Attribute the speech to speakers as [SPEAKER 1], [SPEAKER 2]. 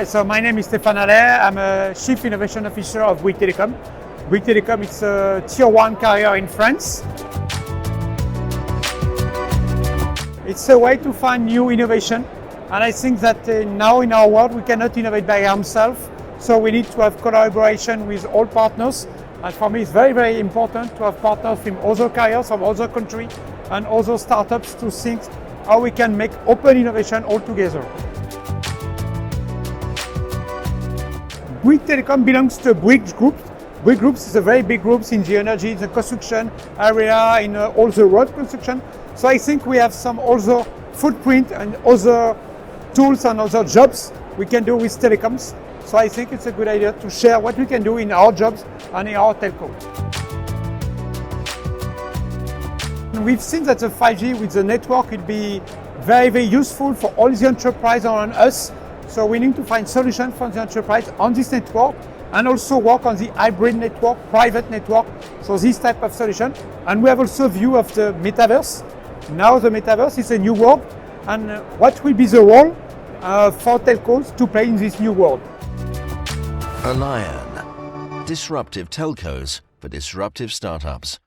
[SPEAKER 1] So my name is Stéphane Allaire. I'm a Chief Innovation Officer of Bouygues Telecom. Bouygues Telecom is a Tier 1 carrier in France. It's a way to find new innovation, and I think that now in our world we cannot innovate by ourselves, so we need to have collaboration with all partners. And for me it's very, very important to have partners from other carriers, from other countries and other startups to think how we can make open innovation all together. Bouygues Telecom belongs to Bouygues Group. Bouygues Group is a very big group in the energy, the construction area, in all the road construction. So I think we have some other footprint and other tools and other jobs we can do with telecoms. So I think it's a good idea to share what we can do in our jobs and in our telco. We've seen that the 5G with the network will be very, very useful for all the enterprise around us. So we need to find solutions for the enterprise on this network and also work on the hybrid network, private network, so this type of solution. And we have also a view of the metaverse. Now the metaverse is a new world, and what will be the role for telcos to play in this new world?
[SPEAKER 2] Alaian, disruptive telcos for disruptive startups.